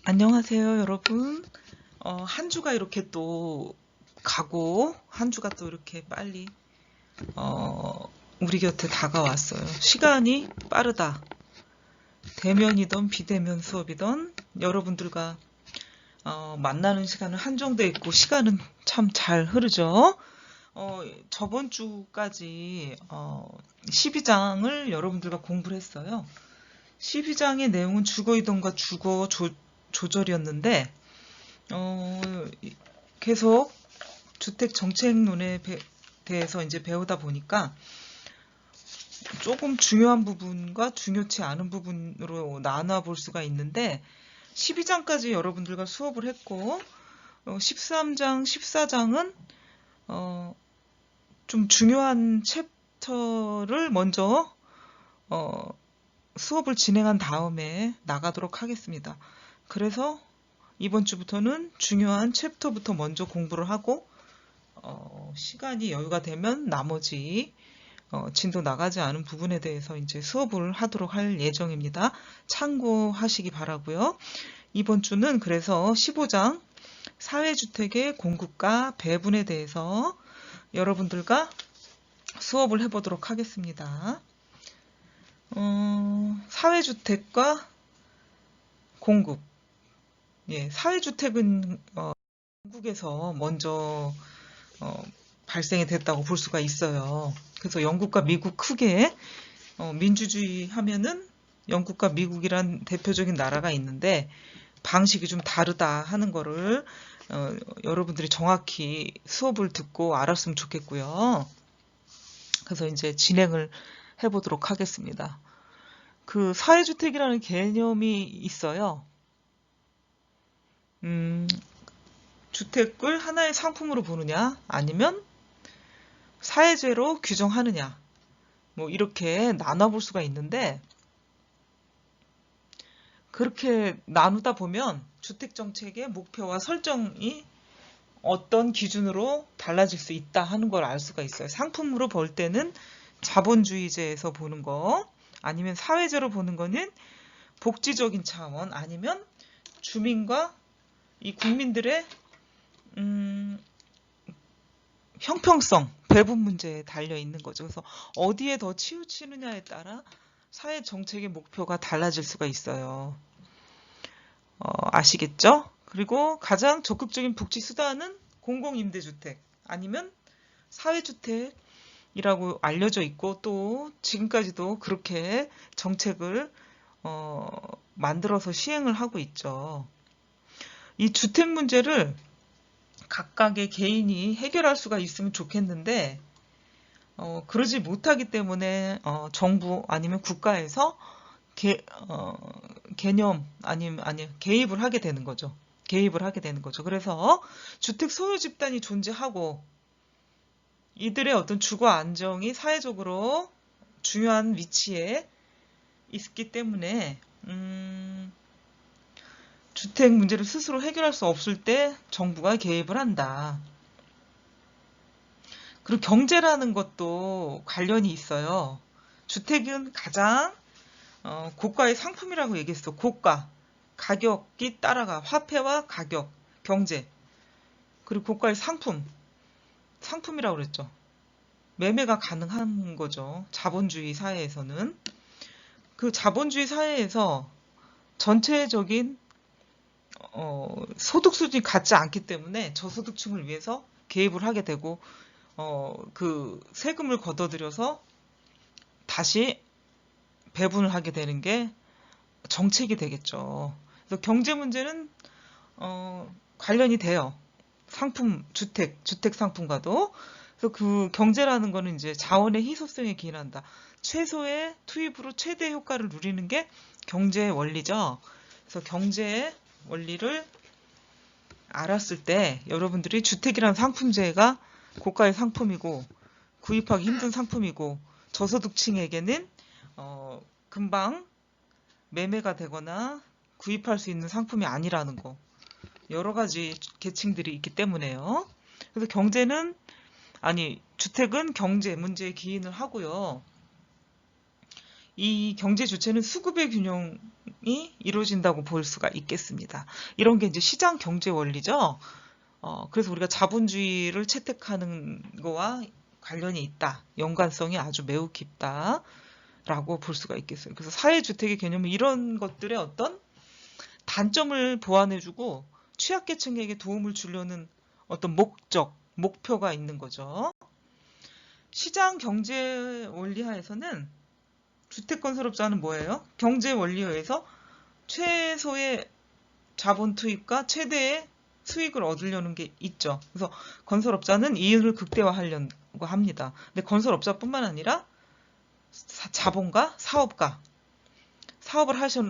안녕하세요, 여러분. 한 주가 이렇게 또 가고, 한 주가 또 이렇게 빨리, 우리 곁에 다가왔어요. 시간이 빠르다. 대면이든 비대면 수업이든 여러분들과 만나는 시간은 한정돼 있고, 시간은 참 잘 흐르죠. 저번 주까지 12장을 여러분들과 공부를 했어요. 12장의 내용은 주거이동과 주거 조절이었는데, 어, 계속 주택 정책론에 대해서 이제 배우다 보니까 조금 중요한 부분과 중요치 않은 부분으로 나눠 볼 수가 있는데 12장까지 여러분들과 수업을 했고 13장, 14장은 좀 중요한 챕터를 먼저 수업을 진행한 다음에 나가도록 하겠습니다. 그래서 이번 주부터는 중요한 챕터부터 먼저 공부를 하고 시간이 여유가 되면 나머지 진도 나가지 않은 부분에 대해서 이제 수업을 하도록 할 예정입니다. 참고하시기 바라고요. 이번 주는 그래서 15장 사회주택의 공급과 배분에 대해서 여러분들과 수업을 해보도록 하겠습니다. 사회주택과 공급. 예, 사회주택은 영국에서 먼저 발생이 됐다고 볼 수가 있어요. 그래서 영국과 미국 크게 민주주의 하면은 영국과 미국이란 대표적인 나라가 있는데 방식이 좀 다르다 하는 거를 여러분들이 정확히 수업을 듣고 알았으면 좋겠고요. 그래서 이제 진행을 해보도록 하겠습니다. 그 사회주택이라는 개념이 있어요. 주택을 하나의 상품으로 보느냐 아니면 사회재로 규정하느냐 뭐 이렇게 나눠볼 수가 있는데 그렇게 나누다 보면 주택정책의 목표와 설정이 어떤 기준으로 달라질 수 있다 하는 걸 알 수가 있어요. 상품으로 볼 때는 자본주의제에서 보는 거 아니면 사회재로 보는 거는 복지적인 차원 아니면 주민과 이 국민들의 형평성, 배분 문제에 달려 있는 거죠. 그래서 어디에 더 치우치느냐에 따라 사회 정책의 목표가 달라질 수가 있어요. 아시겠죠? 그리고 가장 적극적인 복지 수단은 공공임대주택 아니면 사회주택이라고 알려져 있고 또 지금까지도 그렇게 정책을 만들어서 시행을 하고 있죠. 이 주택 문제를 각각의 개인이 해결할 수가 있으면 좋겠는데 그러지 못하기 때문에 정부 아니면 국가에서 개념 개입을 하게 되는 거죠. 개입을 하게 되는 거죠. 그래서 주택 소유 집단이 존재하고 이들의 어떤 주거 안정이 사회적으로 중요한 위치에 있기 때문에 주택 문제를 스스로 해결할 수 없을 때 정부가 개입을 한다. 그리고 경제라는 것도 관련이 있어요. 주택은 가장 고가의 상품이라고 얘기했어. 고가. 가격이 따라가. 화폐와 가격, 경제. 그리고 고가의 상품이라고 그랬죠. 매매가 가능한 거죠. 자본주의 사회에서는. 그 자본주의 사회에서 전체적인 소득 수준이 같지 않기 때문에 저소득층을 위해서 개입을 하게 되고 그 세금을 걷어들여서 다시 배분을 하게 되는 게 정책이 되겠죠. 그래서 경제 문제는 관련이 돼요. 주택 상품과도. 그래서 그 경제라는 거는 이제 자원의 희소성에 기인한다. 최소의 투입으로 최대 효과를 누리는 게 경제의 원리죠. 그래서 경제의 원리를 알았을 때 여러분들이 주택이라는 상품제가 고가의 상품이고 구입하기 힘든 상품이고 저소득층에게는 금방 매매가 되거나 구입할 수 있는 상품이 아니라는 거. 여러 가지 계층들이 있기 때문에요. 그래서 주택은 경제 문제에 기인을 하고요. 이 경제 주체는 수급의 균형이 이루어진다고 볼 수가 있겠습니다. 이런 게 이제 시장 경제 원리죠. 그래서 우리가 자본주의를 채택하는 거와 관련이 있다. 연관성이 아주 매우 깊다라고 볼 수가 있겠어요. 그래서 사회주택의 개념은 이런 것들의 어떤 단점을 보완해주고 취약계층에게 도움을 주려는 어떤 목표가 있는 거죠. 시장 경제 원리하에서는 주택건설업자는 뭐예요? 경제 원리에 의해서 최소의 자본 투입과 최대의 수익을 얻으려는 게 있죠. 그래서 건설업자는 이윤을 극대화하려고 합니다. 근데 건설업자뿐만 아니라 자본가, 사업을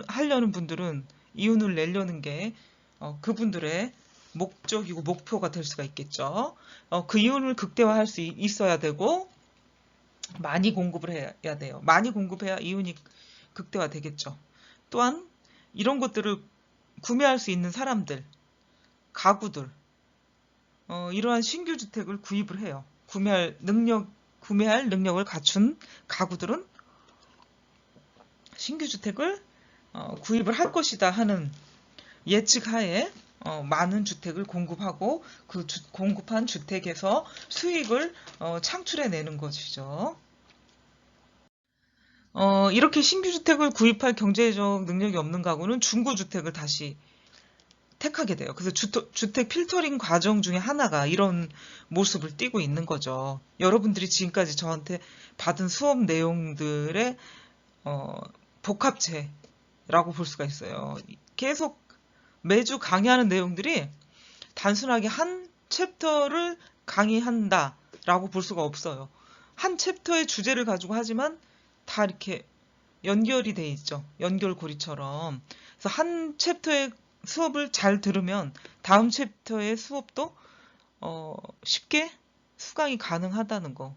하려는 분들은 이윤을 내려는 게 그분들의 목적이고 목표가 될 수가 있겠죠. 그 이윤을 극대화할 수 있어야 되고 많이 공급을 해야 돼요. 많이 공급해야 이윤이 극대화되겠죠. 또한 이런 것들을 구매할 수 있는 사람들, 가구들, 이러한 신규 주택을 구입을 해요. 구매할 능력을 갖춘 가구들은 신규 주택을 구입을 할 것이다 하는 예측하에 많은 주택을 공급하고 그 공급한 주택에서 수익을 창출해내는 것이죠. 이렇게 신규 주택을 구입할 경제적 능력이 없는 가구는 중고 주택을 다시 택하게 돼요. 그래서 주택 필터링 과정 중에 하나가 이런 모습을 띠고 있는 거죠. 여러분들이 지금까지 저한테 받은 수업 내용들의 복합체라고 볼 수가 있어요. 계속 매주 강의하는 내용들이 단순하게 한 챕터를 강의한다라고 볼 수가 없어요. 한 챕터의 주제를 가지고 하지만 다 이렇게 연결이 돼 있죠. 연결고리처럼. 그래서 한 챕터의 수업을 잘 들으면 다음 챕터의 수업도 쉽게 수강이 가능하다는 거.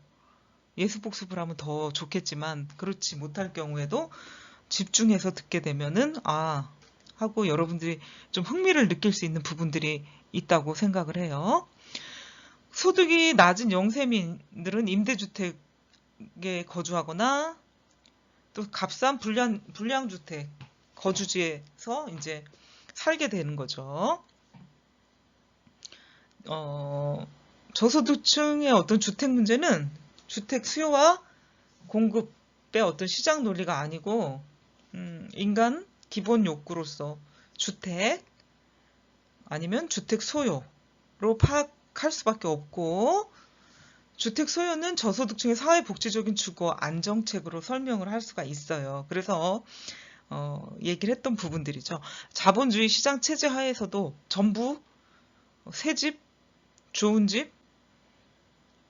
예습복습을 하면 더 좋겠지만 그렇지 못할 경우에도 집중해서 듣게 되면은 하고 여러분들이 좀 흥미를 느낄 수 있는 부분들이 있다고 생각을 해요. 소득이 낮은 영세민들은 임대주택에 거주하거나 또 값싼 불량주택 거주지에서 이제 살게 되는 거죠. 저소득층의 어떤 주택 문제는 주택 수요와 공급의 어떤 시장 논리가 아니고 인간 기본 욕구로서 주택 아니면 주택 소요로 파악할 수밖에 없고 주택 소요는 저소득층의 사회복지적인 주거 안정책으로 설명을 할 수가 있어요. 그래서 얘기를 했던 부분들이죠. 자본주의 시장 체제 하에서도 전부 새 집, 좋은 집,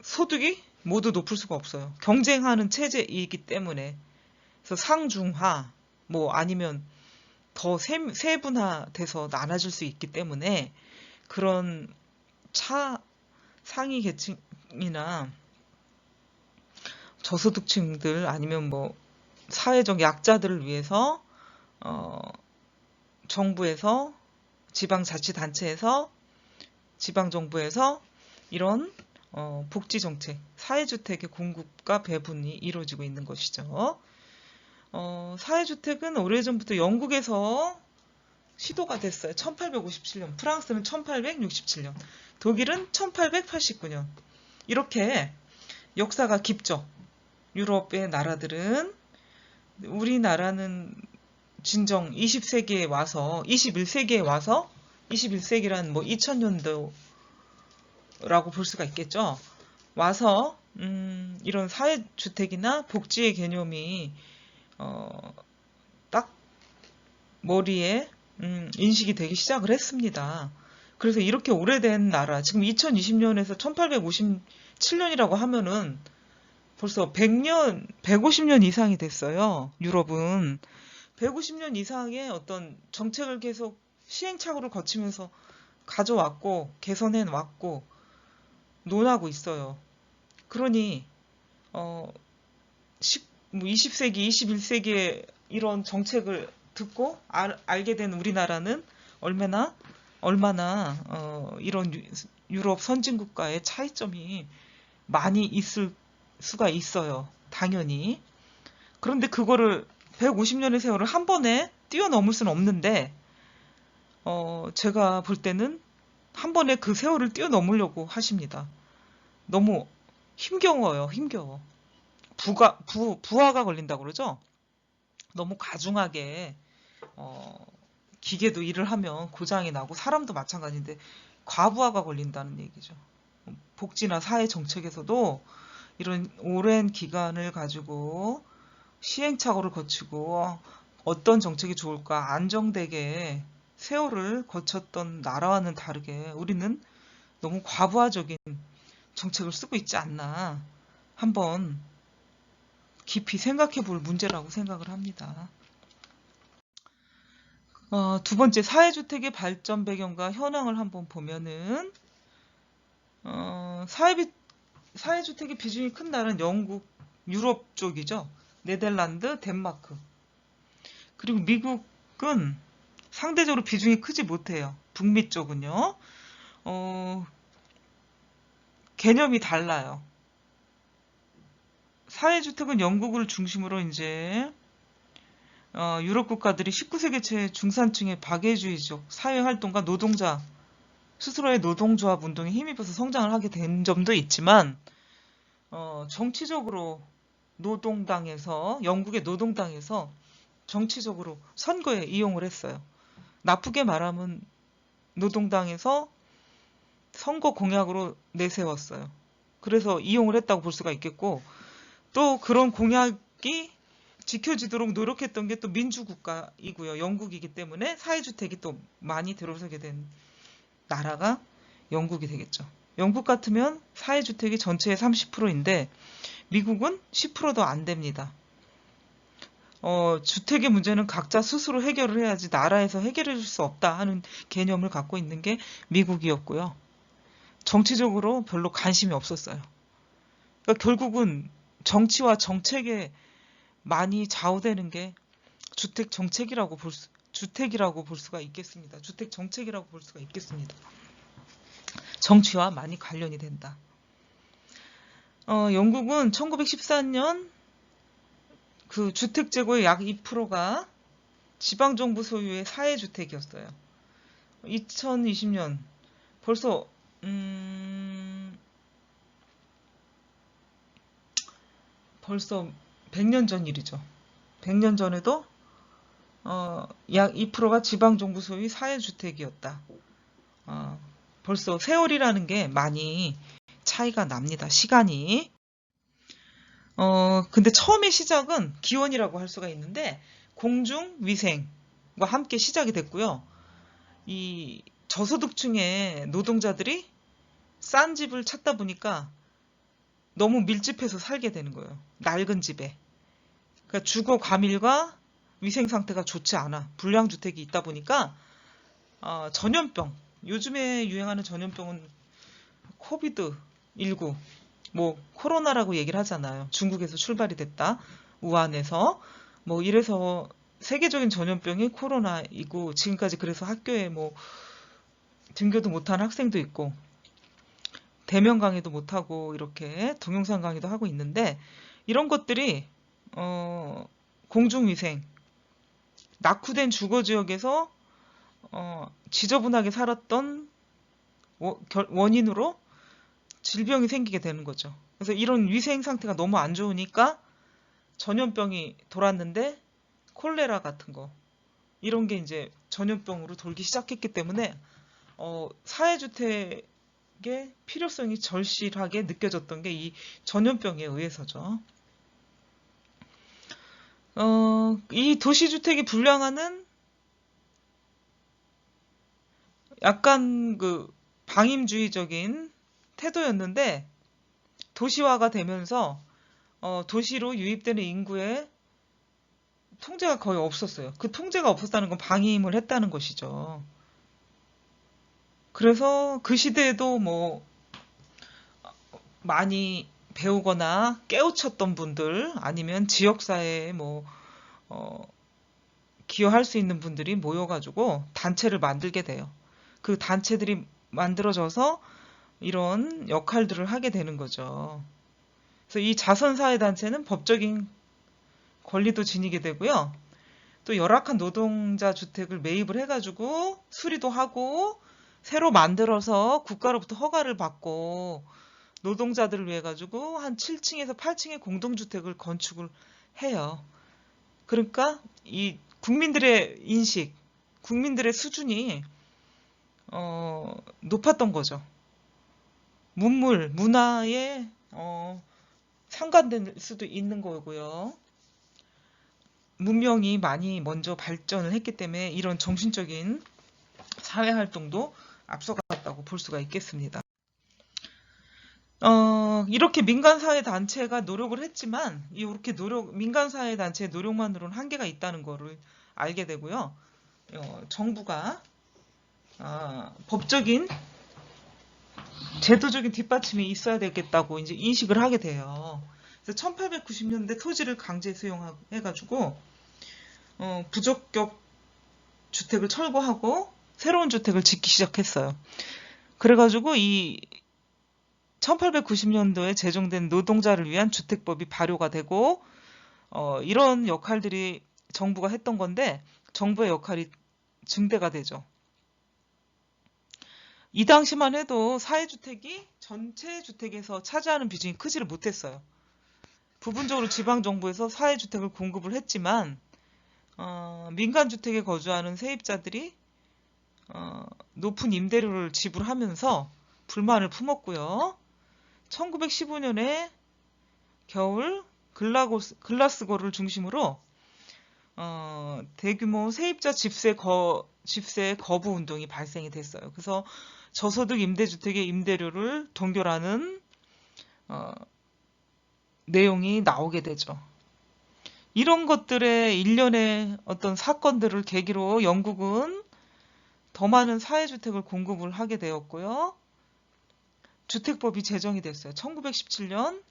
소득이 모두 높을 수가 없어요. 경쟁하는 체제이기 때문에. 그래서 상중하, 아니면 더 세분화돼서 나눠질 수 있기 때문에 그런 상위 계층이나 저소득층들 아니면 사회적 약자들을 위해서 정부에서 지방자치단체에서 지방정부에서 이런 복지정책, 사회주택의 공급과 배분이 이루어지고 있는 것이죠. 사회주택은 오래전부터 영국에서 시도가 됐어요. 1857년, 프랑스는 1867년, 독일은 1889년. 이렇게 역사가 깊죠. 유럽의 나라들은. 우리나라는 진정 20세기에 와서 21세기란 2000년도라고 볼 수가 있겠죠. 와서 이런 사회주택이나 복지의 개념이 딱 머리에 인식이 되기 시작을 했습니다. 그래서 이렇게 오래된 나라, 지금 2020년에서 1857년이라고 하면은 벌써 100년, 150년 이상이 됐어요. 유럽은 150년 이상의 어떤 정책을 계속 시행착오를 거치면서 가져왔고 개선해 왔고 논하고 있어요. 그러니 20세기, 21세기에 이런 정책을 듣고 알게 된 우리나라는 얼마나 이런 유럽 선진국가의 차이점이 많이 있을 수가 있어요. 당연히. 그런데 그거를 150년의 세월을 한 번에 뛰어넘을 수는 없는데 제가 볼 때는 한 번에 그 세월을 뛰어넘으려고 하십니다. 너무 힘겨워요. 힘겨워. 부하가 걸린다고 그러죠? 너무 가중하게 기계도 일을 하면 고장이 나고 사람도 마찬가지인데 과부하가 걸린다는 얘기죠. 복지나 사회 정책에서도 이런 오랜 기간을 가지고 시행착오를 거치고 어떤 정책이 좋을까 안정되게 세월을 거쳤던 나라와는 다르게 우리는 너무 과부하적인 정책을 쓰고 있지 않나 한번 깊이 생각해 볼 문제라고 생각을 합니다. 두 번째, 사회주택의 발전 배경과 현황을 한번 보면은 사회주택의 비중이 큰 나라는 영국, 유럽 쪽이죠. 네덜란드, 덴마크. 그리고 미국은 상대적으로 비중이 크지 못해요. 북미 쪽은요. 개념이 달라요. 사회주택은 영국을 중심으로 이제 유럽 국가들이 19세기 초 중산층의 박애주의적 사회활동가 노동자 스스로의 노동조합 운동에 힘입어서 성장을 하게 된 점도 있지만 정치적으로 영국의 노동당에서 정치적으로 선거에 이용을 했어요. 나쁘게 말하면 노동당에서 선거 공약으로 내세웠어요. 그래서 이용을 했다고 볼 수가 있겠고 또 그런 공약이 지켜지도록 노력했던 게 또 민주국가이고요. 영국이기 때문에 사회주택이 또 많이 들어서게 된 나라가 영국이 되겠죠. 영국 같으면 사회주택이 전체의 30%인데 미국은 10%도 안 됩니다. 주택의 문제는 각자 스스로 해결을 해야지 나라에서 해결해 줄 수 없다 하는 개념을 갖고 있는 게 미국이었고요. 정치적으로 별로 관심이 없었어요. 그러니까 결국은 정치와 정책에 많이 좌우되는 게 주택이라고 볼 수가 있겠습니다. 주택 정책이라고 볼 수가 있겠습니다. 정치와 많이 관련이 된다. 영국은 1914년 그 주택 재고의 약 2%가 지방정부 소유의 사회주택이었어요. 2020년 벌써 100년 전 일이죠. 100년 전에도 약 2%가 지방정부 소유의 사회주택이었다. 벌써 세월이라는 게 많이 차이가 납니다. 시간이. 근데 처음의 시작은 기원이라고 할 수가 있는데 공중위생과 함께 시작이 됐고요. 이 저소득층의 노동자들이 싼 집을 찾다 보니까 너무 밀집해서 살게 되는 거예요. 낡은 집에. 그러니까 주거 과밀과 위생 상태가 좋지 않아. 불량주택이 있다 보니까 전염병. 요즘에 유행하는 전염병은 코비드19, 코로나라고 얘기를 하잖아요. 중국에서 출발이 됐다. 우한에서. 이래서 세계적인 전염병이 코로나이고 지금까지 그래서 학교에 등교도 못한 학생도 있고 대면 강의도 못하고 이렇게 동영상 강의도 하고 있는데 이런 것들이 공중위생, 낙후된 주거지역에서 지저분하게 살았던 원인으로 질병이 생기게 되는 거죠. 그래서 이런 위생 상태가 너무 안 좋으니까 전염병이 돌았는데 콜레라 같은 거 이런 게 이제 전염병으로 돌기 시작했기 때문에 사회주택의 필요성이 절실하게 느껴졌던 게 이 전염병에 의해서죠. 이 도시주택이 불량화는 약간 그 방임주의적인 태도였는데 도시화가 되면서 도시로 유입되는 인구의 통제가 거의 없었어요. 그 통제가 없었다는 건 방임을 했다는 것이죠. 그래서 그 시대에도 많이 배우거나 깨우쳤던 분들 아니면 지역사회에 기여할 수 있는 분들이 모여가지고 단체를 만들게 돼요. 그 단체들이 만들어져서 이런 역할들을 하게 되는 거죠. 그래서 이 자선사회단체는 법적인 권리도 지니게 되고요. 또 열악한 노동자 주택을 매입을 해가지고 수리도 하고 새로 만들어서 국가로부터 허가를 받고 노동자들을 위해 가지고 한 7층에서 8층의 공동주택을 건축을 해요. 그러니까 이 국민들의 인식, 국민들의 수준이 높았던 거죠. 문화에 상관될 수도 있는 거고요. 문명이 많이 먼저 발전을 했기 때문에 이런 정신적인 사회활동도 앞서갔다고 볼 수가 있겠습니다. 이렇게 민간사회단체가 노력을 했지만, 이렇게 민간사회단체의 노력만으로는 한계가 있다는 거를 알게 되고요. 정부가, 법적인, 제도적인 뒷받침이 있어야 되겠다고 이제 인식을 하게 돼요. 그래서 1890년대 토지를 강제 수용해가지고, 부적격 주택을 철거하고, 새로운 주택을 짓기 시작했어요. 그래가지고 1890년도에 제정된 노동자를 위한 주택법이 발효가 되고 이런 역할들이 정부가 했던 건데 정부의 역할이 증대가 되죠. 이 당시만 해도 사회주택이 전체 주택에서 차지하는 비중이 크지를 못했어요. 부분적으로 지방정부에서 사회주택을 공급을 했지만 민간주택에 거주하는 세입자들이 높은 임대료를 지불하면서 불만을 품었고요. 1915년에 겨울 글라스고를 중심으로 대규모 세입자 집세 거부 운동이 발생이 됐어요. 그래서 저소득 임대주택의 임대료를 동결하는 내용이 나오게 되죠. 이런 것들의 일련의 어떤 사건들을 계기로 영국은 더 많은 사회주택을 공급을 하게 되었고요. 주택법이 제정이 됐어요. 1917년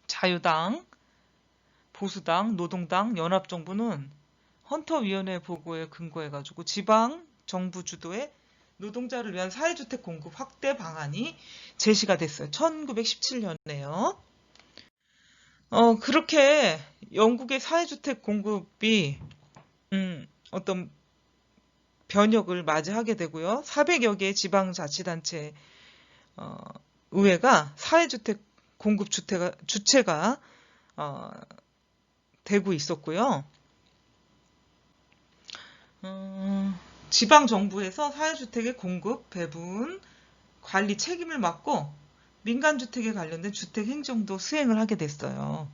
자유당, 보수당, 노동당, 연합정부는 헌터위원회 보고에 근거해가지고 지방정부 주도의 노동자를 위한 사회주택 공급 확대 방안이 제시가 됐어요. 1917년에요. 그렇게 영국의 사회주택 공급이 어떤 변혁을 맞이하게 되고요. 400여 개의 지방자치단체 의회가 사회주택 공급 주체가 되고 있었고요. 지방정부에서 사회주택의 공급, 배분, 관리 책임을 맡고 민간주택에 관련된 주택행정도 수행을 하게 됐어요.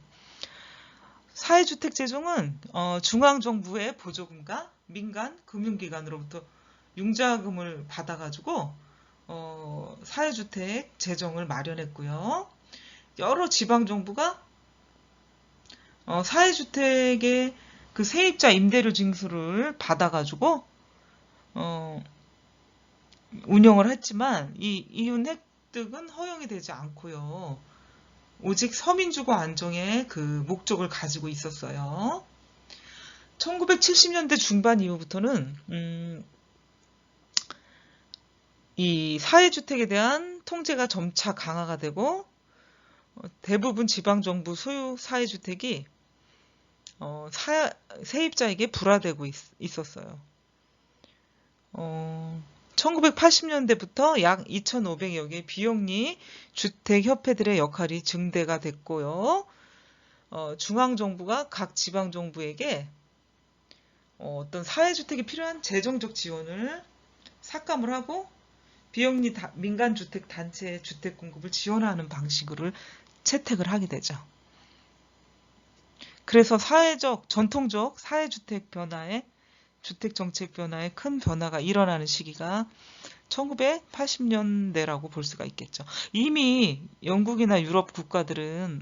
사회주택 제정은 중앙정부의 보조금과 민간 금융기관으로부터 융자금을 받아가지고 사회주택 재정을 마련했고요. 여러 지방정부가 사회주택의 그 세입자 임대료 징수를 받아가지고 운영을 했지만 이 이윤 획득은 허용이 되지 않고요. 오직 서민주거 안정의 그 목적을 가지고 있었어요. 1970년대 중반 이후부터는 이 사회주택에 대한 통제가 점차 강화가 되고 대부분 지방정부 소유 사회주택이 세입자에게 불화되고 있었어요. 1980년대부터 약 2,500여 개의 비영리 주택협회들의 역할이 증대가 됐고요. 중앙정부가 각 지방정부에게 어떤 사회주택이 필요한 재정적 지원을 삭감을 하고 비영리 민간주택 단체의 주택 공급을 지원하는 방식으로 채택을 하게 되죠. 그래서 전통적 사회주택 변화에 주택정책 변화에 큰 변화가 일어나는 시기가 1980년대라고 볼 수가 있겠죠. 이미 영국이나 유럽 국가들은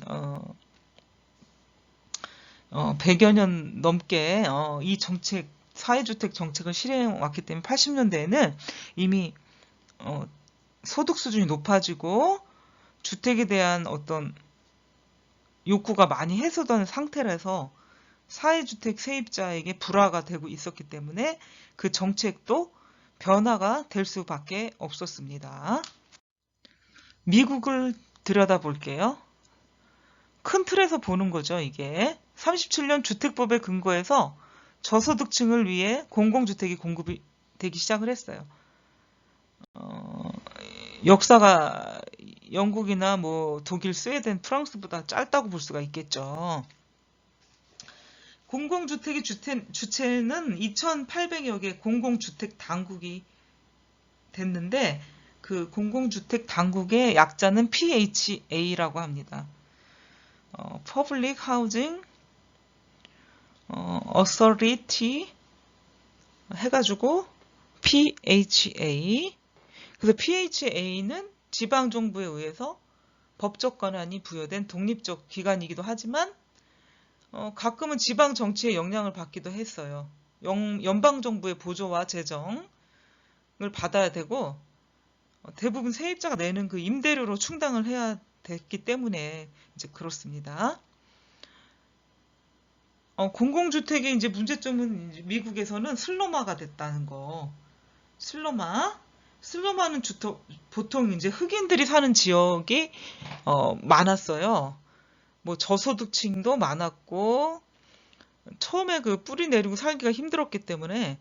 100여 년 넘게 이 사회주택 정책을 실행해왔기 때문에 80년대에는 이미 소득 수준이 높아지고 주택에 대한 어떤 욕구가 많이 해소된 상태라서 사회주택 세입자에게 불화가 되고 있었기 때문에 그 정책도 변화가 될 수밖에 없었습니다. 미국을 들여다볼게요. 큰 틀에서 보는 거죠, 이게. 37년 주택법에 근거해서 저소득층을 위해 공공주택이 공급이 되기 시작을 했어요. 역사가 영국이나 뭐 독일, 스웨덴, 프랑스보다 짧다고 볼 수가 있겠죠. 공공주택의 주체는 2,800여 개 공공주택 당국이 됐는데 그 공공주택 당국의 약자는 PHA라고 합니다. Public Housing Authority 해가지고 PHA. 그래서 PHA는 지방정부에 의해서 법적 권한이 부여된 독립적 기관이기도 하지만 가끔은 지방 정치의 영향을 받기도 했어요. 연방정부의 보조와 재정을 받아야 되고 대부분 세입자가 내는 그 임대료로 충당을 해야 됐기 때문에 이제 그렇습니다. 공공주택의 이제 문제점은 이제 미국에서는 슬럼화가 됐다는 거. 슬럼화는 보통 이제 흑인들이 사는 지역이 많았어요. 뭐 저소득층도 많았고 처음에 그 뿌리 내리고 살기가 힘들었기 때문에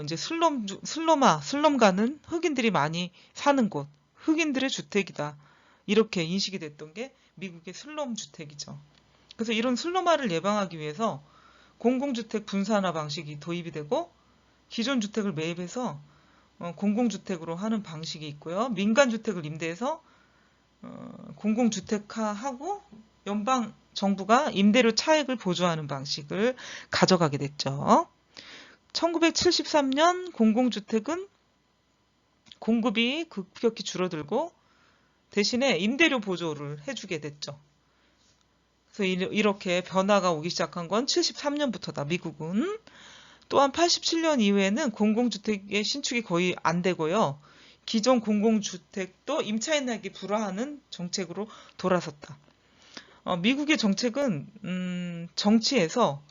이제 슬럼가는 흑인들이 많이 사는 곳, 흑인들의 주택이다. 이렇게 인식이 됐던 게 미국의 슬럼 주택이죠. 그래서 이런 슬럼화를 예방하기 위해서 공공주택 분산화 방식이 도입이 되고 기존 주택을 매입해서 공공주택으로 하는 방식이 있고요. 민간주택을 임대해서 공공주택화하고 연방 정부가 임대료 차익을 보조하는 방식을 가져가게 됐죠. 1973년 공공주택은 공급이 급격히 줄어들고 대신에 임대료 보조를 해주게 됐죠. 그래서 이렇게 변화가 오기 시작한 건 73년부터다. 미국은. 또한 87년 이후에는 공공주택의 신축이 거의 안 되고요. 기존 공공주택도 임차인에게 불화하는 정책으로 돌아섰다. 미국의 정책은 정치에서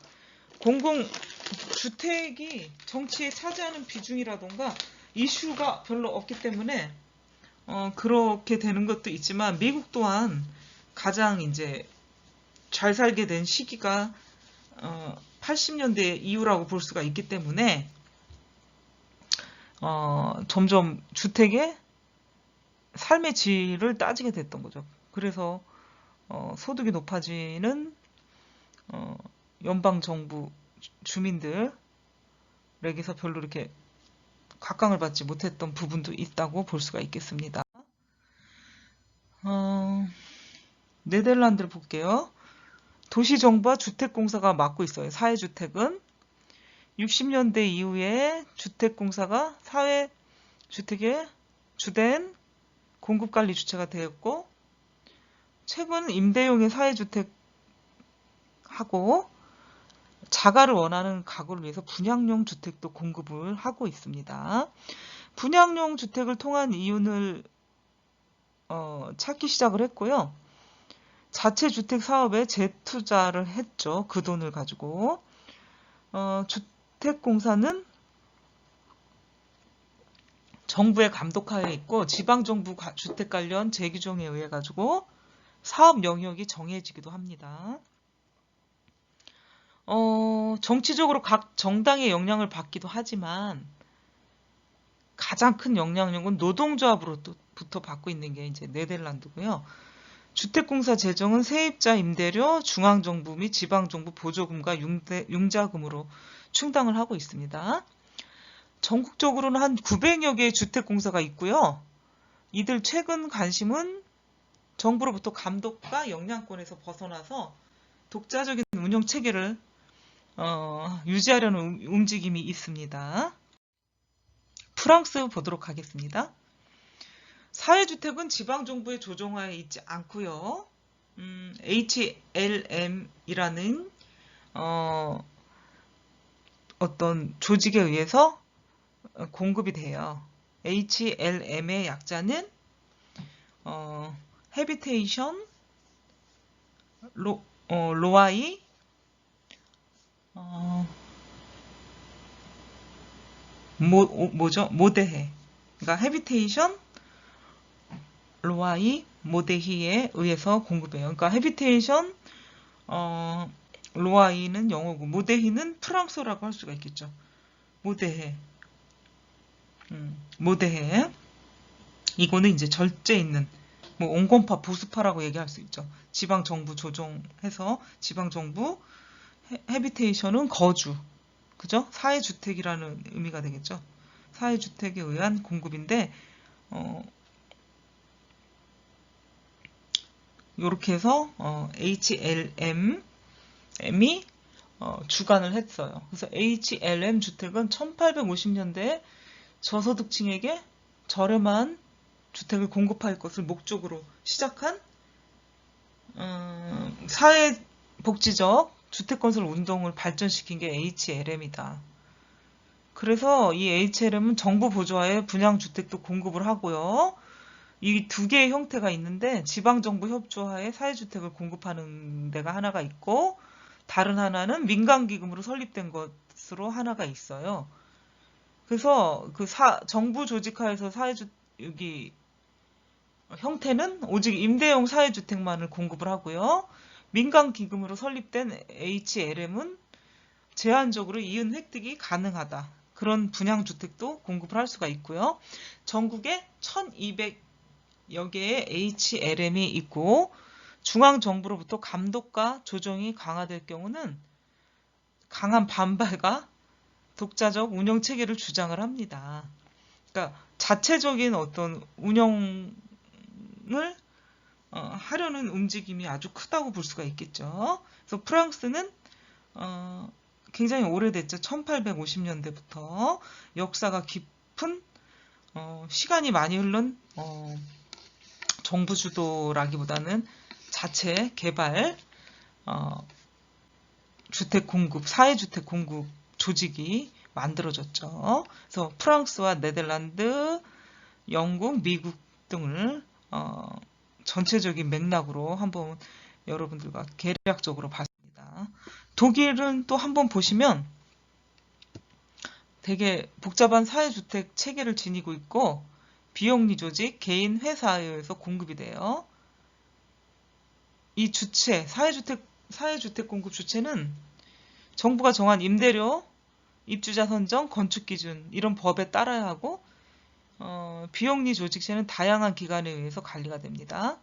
공공주택이 정치에 차지하는 비중이라던가 이슈가 별로 없기 때문에 그렇게 되는 것도 있지만 미국 또한 가장 이제 잘 살게 된 시기가 80년대 이후라고 볼 수가 있기 때문에 점점 주택의 삶의 질을 따지게 됐던 거죠. 그래서 소득이 높아지는 연방 정부 주민들에게서 별로 이렇게 각광을 받지 못했던 부분도 있다고 볼 수가 있겠습니다. 네덜란드를 볼게요. 도시정부와 주택공사가 맡고 있어요. 사회주택은 60년대 이후에 주택공사가 사회주택의 주된 공급관리 주체가 되었고 최근 임대용의 사회주택하고 자가를 원하는 가구를 위해서 분양용 주택도 공급을 하고 있습니다. 분양용 주택을 통한 이윤을 찾기 시작을 했고요. 자체 주택 사업에 재투자를 했죠. 그 돈을 가지고. 주택공사는 정부의 감독하에 있고 지방정부 주택 관련 재규정에 의해 가지고 사업 영역이 정해지기도 합니다. 정치적으로 각 정당의 영향을 받기도 하지만 가장 큰 영향력은 노동조합으로부터 받고 있는 게 이제 네덜란드고요. 주택공사 재정은 세입자 임대료, 중앙정부 및 지방정부 보조금과 융자금으로 충당을 하고 있습니다. 전국적으로는 한 900여 개의 주택공사가 있고요. 이들 최근 관심은 정부로부터 감독과 영향권에서 벗어나서 독자적인 운영 체계를 유지하려는 움직임이 있습니다. 프랑스 보도록 하겠습니다. 사회주택은 지방정부의 조정하에 있지 않고요. HLM이라는 어떤 조직에 의해서 공급이 돼요. HLM의 약자는 헤비테이션 로아이 모데헤. 그러니까 헤비테이션 로아이 모데히에 의해서 공급해요. 그러니까 헤비테이션 로아이는 영어고 모데히는 프랑스어라고 할 수가 있겠죠. 모데해. 모데해. 이거는 이제 절제 있는 뭐 온건파 보수파라고 얘기할 수 있죠. 지방 정부 조정해서 지방 정부 헤비테이션은 거주. 그죠? 사회주택이라는 의미가 되겠죠. 사회주택에 의한 공급인데 이렇게 해서 HLM이 주관을 했어요. 그래서 HLM 주택은 1850년대에 저소득층에게 저렴한 주택을 공급할 것을 목적으로 시작한 사회복지적 주택건설 운동을 발전시킨 게 HLM이다. 그래서 이 HLM은 정부 보조하에 분양주택도 공급을 하고요. 이 두 개의 형태가 있는데 지방정부 협조하에 사회주택을 공급하는 데가 하나가 있고 다른 하나는 민간기금으로 설립된 것으로 하나가 있어요. 그래서 그 정부 조직하에서 여기 형태는 오직 임대용 사회주택만을 공급을 하고요. 민간기금으로 설립된 HLM은 제한적으로 이윤 획득이 가능하다. 그런 분양주택도 공급을 할 수가 있고요. 전국에 1200여 개의 HLM이 있고 중앙정부로부터 감독과 조정이 강화될 경우는 강한 반발과 독자적 운영체계를 주장을 합니다. 그러니까 자체적인 어떤 운영을 하려는 움직임이 아주 크다고 볼 수가 있겠죠. 그래서 프랑스는 굉장히 오래됐죠. 1850년대부터 역사가 깊은 시간이 많이 흐른 정부 주도라기보다는 자체 개발 주택 공급, 사회주택 공급 조직이 만들어졌죠. 그래서 프랑스와 네덜란드, 영국, 미국 등을 전체적인 맥락으로 한번 여러분들과 개략적으로 봤습니다. 독일은 또 한번 보시면 되게 복잡한 사회주택 체계를 지니고 있고 비영리 조직, 개인, 회사에 의해서 공급이 돼요. 이 주체, 사회주택 공급 주체는 정부가 정한 임대료, 입주자 선정, 건축 기준 이런 법에 따라야 하고 비영리 조직체는 다양한 기관에 의해서 관리가 됩니다.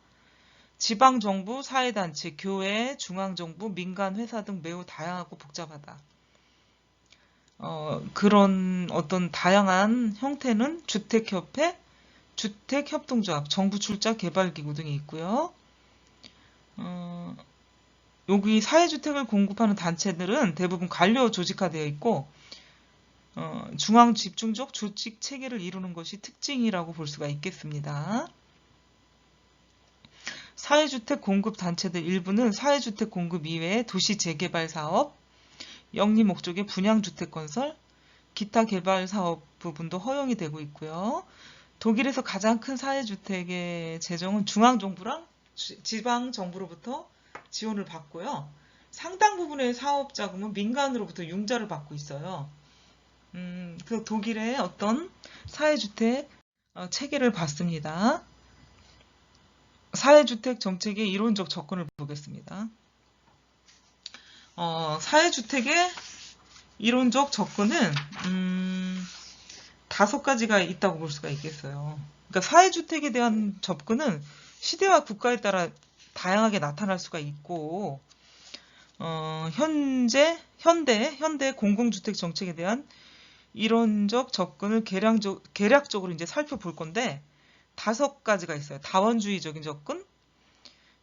지방정부, 사회단체, 교회, 중앙정부, 민간회사 등 매우 다양하고 복잡하다. 그런 어떤 다양한 형태는 주택협회, 주택협동조합, 정부출자개발기구 등이 있고요. 여기 사회주택을 공급하는 단체들은 대부분 관료 조직화되어 있고 중앙집중적 조직체계를 이루는 것이 특징이라고 볼 수가 있겠습니다. 사회주택 공급 단체들 일부는 사회주택 공급 이외에 도시 재개발 사업, 영리 목적의 분양주택 건설, 기타 개발 사업 부분도 허용이 되고 있고요. 독일에서 가장 큰 사회주택의 재정은 중앙정부랑 지방정부로부터 지원을 받고요. 상당 부분의 사업 자금은 민간으로부터 융자를 받고 있어요. 그래서 독일의 어떤 사회주택 체계를 봤습니다. 사회주택 정책의 이론적 접근을 보겠습니다. 사회주택의 이론적 접근은 5가지가 있다고 볼 수가 있겠어요. 그러니까 사회주택에 대한 접근은 시대와 국가에 따라 다양하게 나타날 수가 있고 현대 공공주택 정책에 대한 이론적 접근을 개략적으로 이제 살펴볼 건데 5가지가 있어요. 다원주의적인 접근,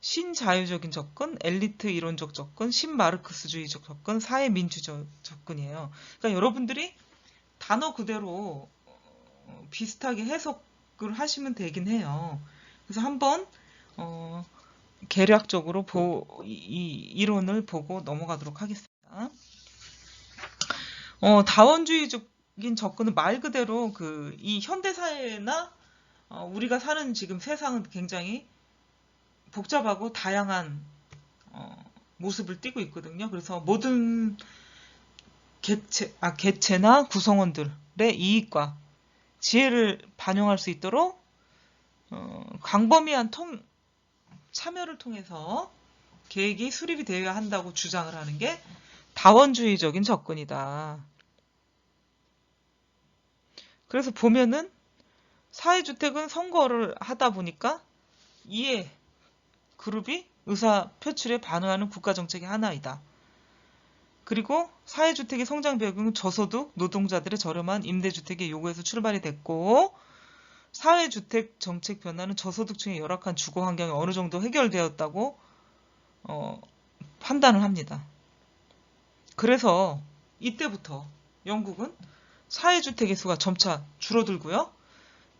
신자유적인 접근, 엘리트 이론적 접근, 신마르크스주의적 접근, 사회민주적 접근이에요. 그러니까 여러분들이 단어 그대로 비슷하게 해석을 하시면 되긴 해요. 그래서 한번 개략적으로 이 이론을 보고 넘어가도록 하겠습니다. 다원주의적인 접근은 말 그대로 이 현대사회나 우리가 사는 지금 세상은 굉장히 복잡하고 다양한 모습을 띠고 있거든요. 그래서 모든 개체나 구성원들의 이익과 지혜를 반영할 수 있도록 광범위한 참여를 통해서 계획이 수립이 되어야 한다고 주장을 하는 게 다원주의적인 접근이다. 그래서 보면은 사회주택은 선거를 하다 보니까 이해 그룹이 의사 표출에 반응하는 국가정책의 하나이다. 그리고 사회주택의 성장 배경은 저소득 노동자들의 저렴한 임대주택의 요구에서 출발이 됐고 사회주택 정책 변화는 저소득층의 열악한 주거 환경이 어느 정도 해결되었다고 판단을 합니다. 그래서 이때부터 영국은 사회주택의 수가 점차 줄어들고요.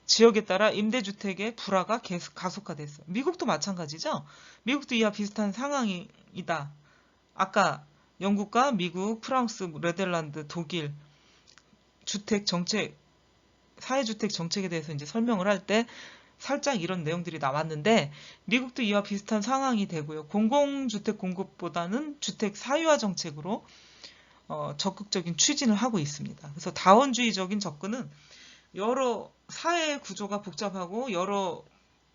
지역에 따라 임대주택의 불화가 계속 가속화됐어요. 미국도 마찬가지죠. 미국도 이와 비슷한 상황이다. 아까 영국과 미국, 프랑스, 네덜란드, 독일 주택 정책, 사회주택 정책에 대해서 이제 설명을 할 때 살짝 이런 내용들이 나왔는데 미국도 이와 비슷한 상황이 되고요. 공공주택 공급보다는 주택 사유화 정책으로 적극적인 추진을 하고 있습니다. 그래서 다원주의적인 접근은 여러 사회 구조가 복잡하고 여러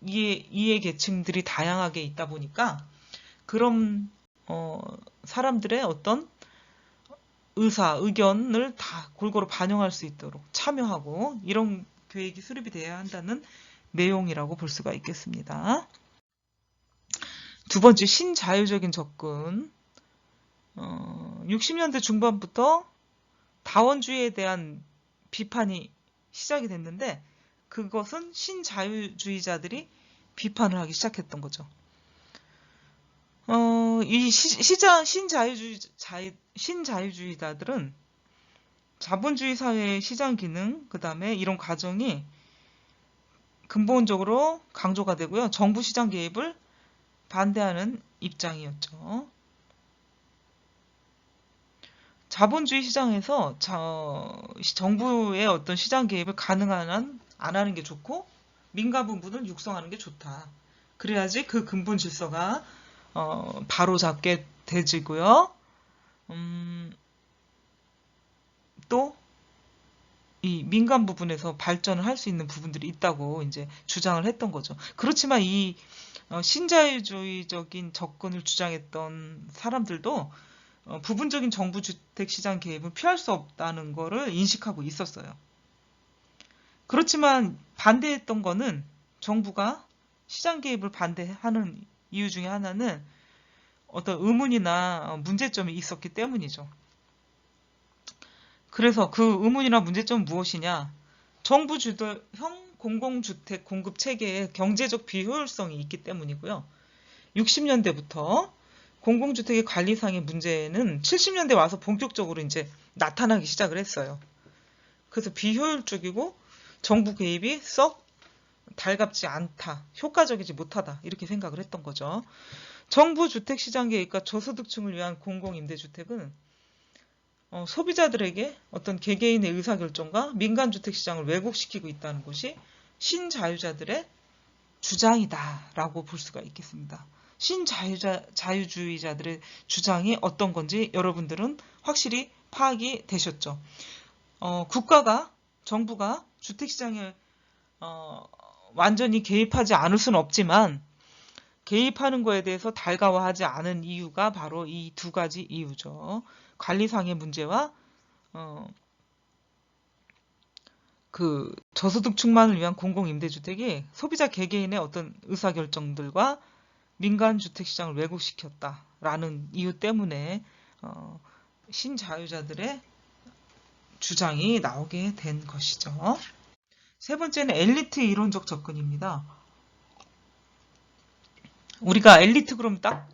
이해 계층들이 다양하게 있다 보니까 그런 사람들의 어떤 의견을 다 골고루 반영할 수 있도록 참여하고 이런 계획이 수립이 돼야 한다는 내용이라고 볼 수가 있겠습니다. 두 번째, 신자유적인 접근. 60년대 중반부터 다원주의에 대한 비판이 시작이 됐는데 그것은 신자유주의자들이 비판을 하기 시작했던 거죠. 이 신자유주의자들은 자본주의 사회의 시장 기능, 그 다음에 이런 과정이 근본적으로 강조가 되고요. 정부 시장 개입을 반대하는 입장이었죠. 자본주의 시장에서 정부의 어떤 시장 개입을 가능한 한 안 하는 게 좋고 민간 부분은 육성하는 게 좋다. 그래야지 그 근본 질서가 바로 잡게 되지고요. 또 이 민간 부분에서 발전을 할 수 있는 부분들이 있다고 이제 주장을 했던 거죠. 그렇지만 이 신자유주의적인 접근을 주장했던 사람들도 부분적인 정부 주택 시장 개입은 피할 수 없다는 거를 인식하고 있었어요. 그렇지만 반대했던 거는 정부가 시장 개입을 반대하는 이유 중에 하나는 어떤 의문이나 문제점이 있었기 때문이죠. 그래서 그 의문이나 문제점은 무엇이냐? 정부 주도형 공공주택 공급 체계의 경제적 비효율성이 있기 때문이고요. 60년대부터 공공주택의 관리상의 문제는 70년대 와서 본격적으로 이제 나타나기 시작을 했어요. 그래서 비효율적이고 정부 개입이 썩 달갑지 않다, 효과적이지 못하다 이렇게 생각을 했던 거죠. 정부 주택시장 개입과 저소득층을 위한 공공임대주택은 소비자들에게 어떤 개개인의 의사결정과 민간주택시장을 왜곡시키고 있다는 것이 신자유자들의 주장이다라고 볼 수가 있겠습니다. 신자유주의자들의 주장이 어떤 건지 여러분들은 확실히 파악이 되셨죠. 정부가 주택시장에 완전히 개입하지 않을 수는 없지만 개입하는 거에 대해서 달가워하지 않은 이유가 바로 이 두 가지 이유죠. 관리상의 문제와 그 저소득층만을 위한 공공임대주택이 소비자 개개인의 어떤 의사결정들과 민간주택시장을 왜곡시켰다라는 이유 때문에 신자유자들의 주장이 나오게 된 것이죠. 세 번째는 엘리트 이론적 접근입니다. 우리가 엘리트 그러면 딱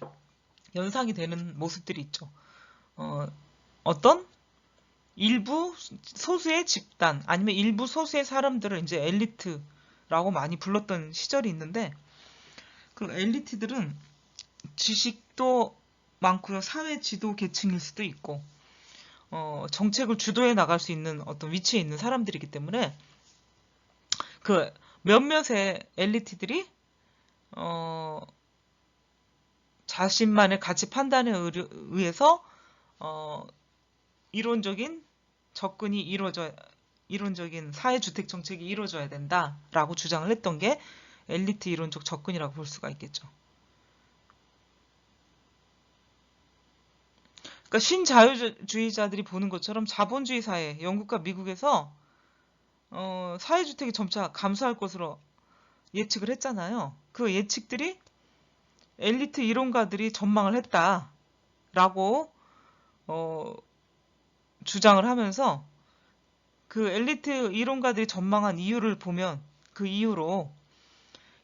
연상이 되는 모습들이 있죠. 어떤 일부 소수의 집단 아니면 일부 소수의 사람들을 이제 엘리트라고 많이 불렀던 시절이 있는데 그 엘리트들은 지식도 많고요. 사회 지도 계층일 수도 있고 정책을 주도해 나갈 수 있는 어떤 위치에 있는 사람들이기 때문에 그 몇몇의 엘리트들이 자신만의 가치 판단에 의해서 이론적인 접근이 이론적인 사회주택 정책이 이루어져야 된다라고 주장을 했던 게 엘리트 이론적 접근이라고 볼 수가 있겠죠. 그러니까 신자유주의자들이 보는 것처럼 자본주의 사회, 영국과 미국에서 사회주택이 점차 감소할 것으로 예측을 했잖아요. 그 예측들이 엘리트 이론가들이 전망을 했다라고 주장을 하면서 그 엘리트 이론가들이 전망한 이유를 보면 그 이유로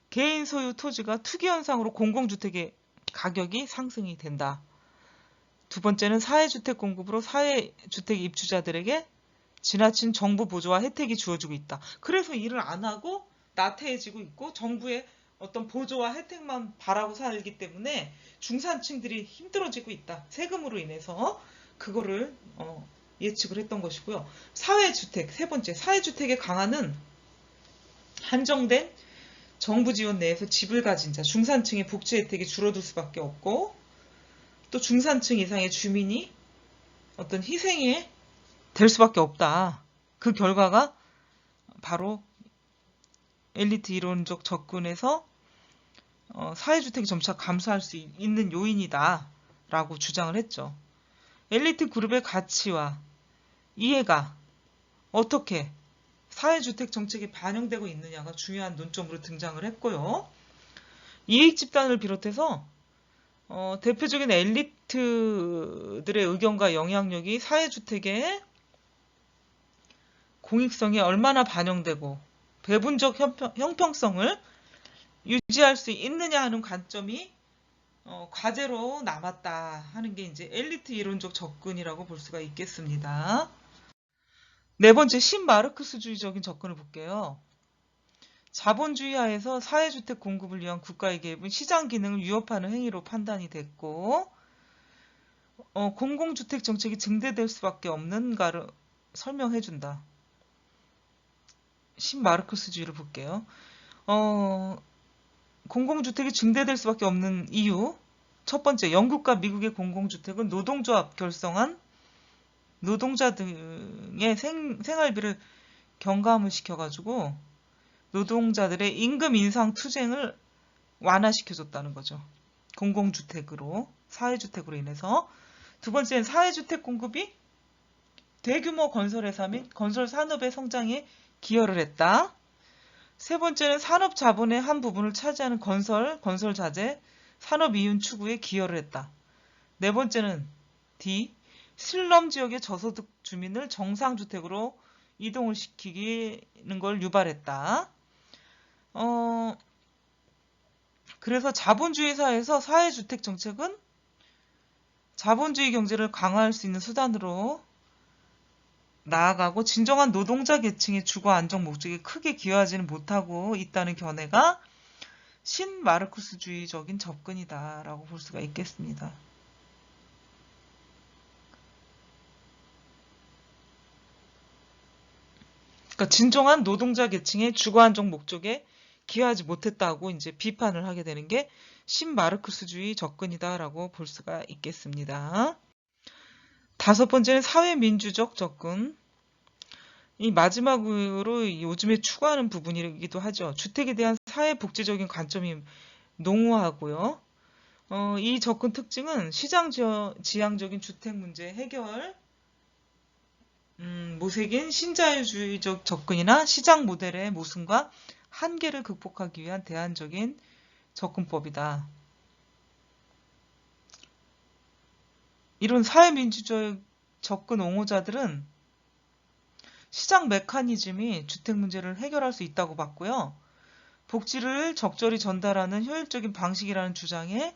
개인 소유 토지가 투기 현상으로 공공주택의 가격이 상승이 된다. 두 번째는 사회주택 공급으로 사회주택 입주자들에게 지나친 정부 보조와 혜택이 주어지고 있다. 그래서 일을 안 하고 나태해지고 있고 정부의 어떤 보조와 혜택만 바라고 살기 때문에 중산층들이 힘들어지고 있다. 세금으로 인해서 그거를 예측을 했던 것이고요. 사회주택, 세 번째, 사회주택의 강화는 한정된 정부 지원 내에서 집을 가진 자, 중산층의 복지 혜택이 줄어들 수밖에 없고 또 중산층 이상의 주민이 어떤 희생에 될 수밖에 없다. 그 결과가 바로 엘리트 이론적 접근에서 사회주택이 점차 감소할 수 있는 요인이다 라고 주장을 했죠. 엘리트 그룹의 가치와 이해가 어떻게 사회주택 정책에 반영되고 있느냐가 중요한 논점으로 등장을 했고요. 이익 집단을 비롯해서 대표적인 엘리트들의 의견과 영향력이 사회주택의 공익성에 얼마나 반영되고 배분적 형평성을 유지할 수 있느냐 하는 관점이 과제로 남았다 하는 게 이제 엘리트 이론적 접근이라고 볼 수가 있겠습니다. 네 번째, 신마르크스주의적인 접근을 볼게요. 자본주의 하에서 사회주택 공급을 위한 국가의 개입은 시장 기능을 위협하는 행위로 판단이 됐고 공공주택 정책이 증대될 수밖에 없는가를 설명해준다. 신마르크스주의를 볼게요. 공공주택이 증대될 수밖에 없는 이유. 첫 번째, 영국과 미국의 공공주택은 노동조합 결성한 노동자 등의 생활비를 경감을 시켜가지고 노동자들의 임금 인상 투쟁을 완화시켜줬다는 거죠. 공공주택으로, 사회주택으로 인해서. 두 번째는 사회주택 공급이 대규모 건설회사 및 건설 산업의 성장에 기여를 했다. 세 번째는 산업 자본의 한 부분을 차지하는 건설 자재, 산업 이윤 추구에 기여를 했다. 네 번째는 D. 슬럼 지역의 저소득 주민을 정상주택으로 이동을 시키는 걸 유발했다. 그래서 자본주의 사회에서 사회주택 정책은 자본주의 경제를 강화할 수 있는 수단으로 나아가고 진정한 노동자 계층의 주거 안정 목적에 크게 기여하지는 못하고 있다는 견해가 신마르크스주의적인 접근이다라고 볼 수가 있겠습니다. 그러니까 진정한 노동자 계층의 주거 안정 목적에 기여하지 못했다고 이제 비판을 하게 되는 게 신마르크스주의 접근이다라고 볼 수가 있겠습니다. 다섯 번째는 사회민주적 접근. 이 마지막으로 요즘에 추구하는 부분이기도 하죠. 주택에 대한 사회복지적인 관점이 농후하고요. 이 접근 특징은 시장 지향적인 주택 문제 해결, 모색인 신자유주의적 접근이나 시장 모델의 모순과 한계를 극복하기 위한 대안적인 접근법이다. 이런 사회민주적 접근 옹호자들은 시장 메커니즘이 주택 문제를 해결할 수 있다고 봤고요. 복지를 적절히 전달하는 효율적인 방식이라는 주장에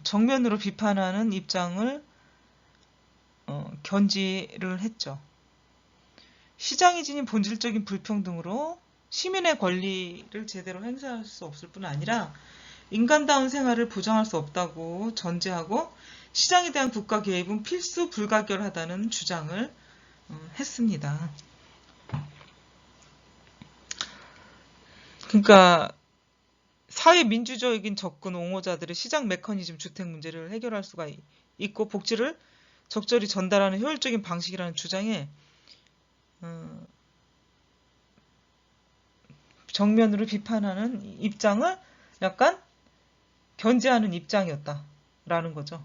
정면으로 비판하는 입장을 견지를 했죠. 시장이 지닌 본질적인 불평등으로 시민의 권리를 제대로 행사할 수 없을 뿐 아니라 인간다운 생활을 보장할 수 없다고 전제하고 시장에 대한 국가 개입은 필수 불가결하다는 주장을 했습니다. 그러니까 사회민주적인 접근 옹호자들의 시장 메커니즘 주택 문제를 해결할 수가 있고 복지를 적절히 전달하는 효율적인 방식이라는 주장에 정면으로 비판하는 입장을 약간 견제하는 입장이었다라는 거죠.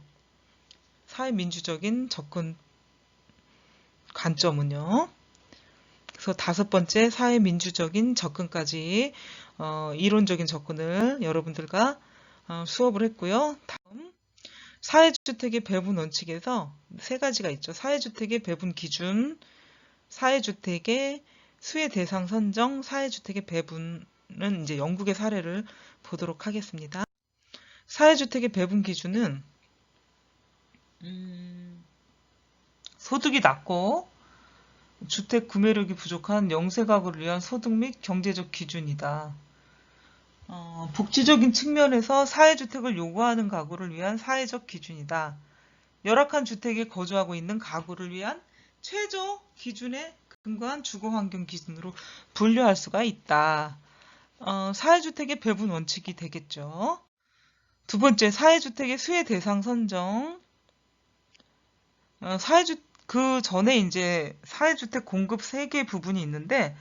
사회민주적인 접근 관점은요. 그래서 5번째 사회민주적인 접근까지 이론적인 접근을 여러분들과 수업을 했고요. 다음 사회주택의 배분 원칙에서 3가지가 있죠. 사회주택의 배분 기준, 사회주택의 수혜 대상 선정, 사회주택의 배분은 이제 영국의 사례를 보도록 하겠습니다. 사회주택의 배분 기준은 소득이 낮고 주택 구매력이 부족한 영세가구를 위한 소득 및 경제적 기준이다. 복지적인 측면에서 사회주택을 요구하는 가구를 위한 사회적 기준이다. 열악한 주택에 거주하고 있는 가구를 위한 최저 기준에 근거한 주거환경 기준으로 분류할 수가 있다. 사회주택의 배분 원칙이 되겠죠. 2번째, 사회주택의 수혜 대상 선정. 그 전에 이제 사회주택 공급 3개 부분이 있는데,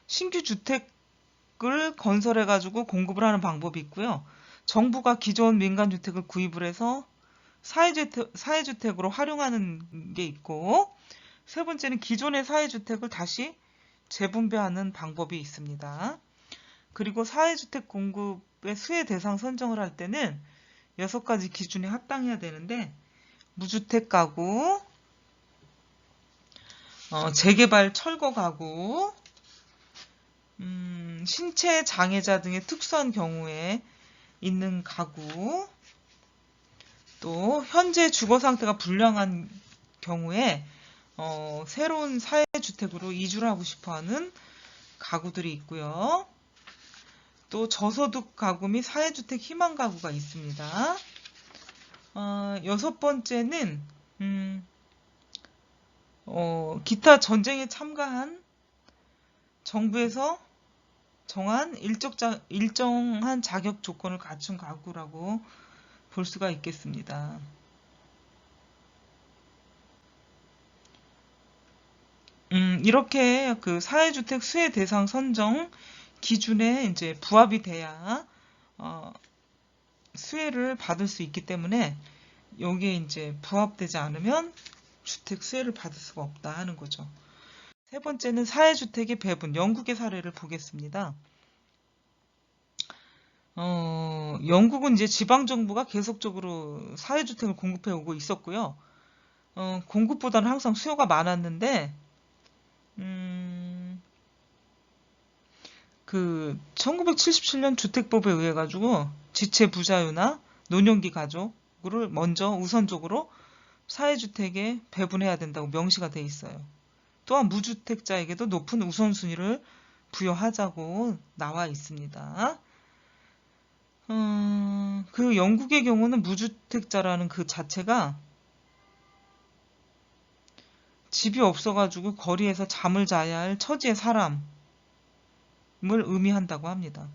신규 주택을 건설해가지고 공급을 하는 방법이 있고요. 정부가 기존 민간주택을 구입을 해서 사회주택으로 활용하는 게 있고, 3번째는 기존의 사회주택을 다시 재분배하는 방법이 있습니다. 그리고 사회주택 공급의 수혜 대상 선정을 할 때는 6가지 기준에 합당해야 되는데, 무주택 가구, 재개발 철거 가구, 신체 장애자 등의 특수한 경우에 있는 가구, 또 현재 주거 상태가 불량한 경우에 새로운 사회주택으로 이주를 하고 싶어하는 가구들이 있고요. 또 저소득 가구 및 사회주택 희망 가구가 있습니다. 6번째는 기타 전쟁에 참가한 정부에서 정한 일정한 자격 조건을 갖춘 가구라고 볼 수가 있겠습니다. 이렇게 그 사회주택 수혜 대상 선정 기준에 이제 부합이 돼야 수혜를 받을 수 있기 때문에 여기에 이제 부합되지 않으면 주택 수혜를 받을 수가 없다 하는 거죠. 3번째는 사회주택의 배분, 영국의 사례를 보겠습니다. 영국은 이제 지방정부가 계속적으로 사회주택을 공급해 오고 있었고요. 공급보다는 항상 수요가 많았는데, 그 1977년 주택법에 의해 가지고 지체 부자유나 노년기 가족을 먼저 우선적으로 사회주택에 배분해야 된다고 명시가 돼 있어요. 또한 무주택자에게도 높은 우선순위를 부여하자고 나와 있습니다. 그 영국의 경우는 무주택자라는 그 자체가 집이 없어가지고 거리에서 잠을 자야 할 처지의 사람을 의미한다고 합니다.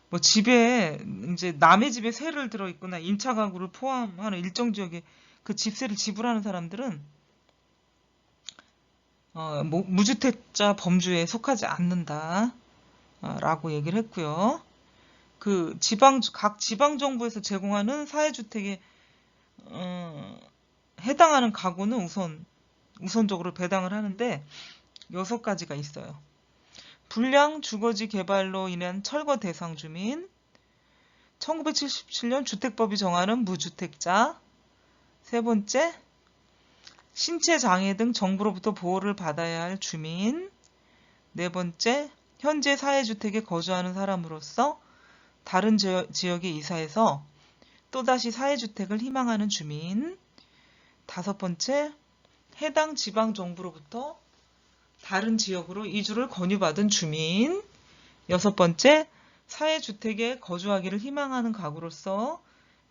뭐 집에 이제 남의 집에 세를 들어 있거나 임차 가구를 포함하는 일정 지역에 그 집세를 지불하는 사람들은 무주택자 범주에 속하지 않는다라고 얘기를 했고요. 그 각 지방 정부에서 제공하는 사회주택에 해당하는 가구는 우선적으로 배당을 하는데 6가지가 있어요. 불량 주거지 개발로 인한 철거 대상 주민, 1977년 주택법이 정하는 무주택자, 3번째, 신체 장애 등 정부로부터 보호를 받아야 할 주민, 4번째, 현재 사회주택에 거주하는 사람으로서 다른 지역에 이사해서 또다시 사회주택을 희망하는 주민, 5번째, 해당 지방정부로부터 다른 지역으로 이주를 권유받은 주민, 6번째, 사회주택에 거주하기를 희망하는 가구로서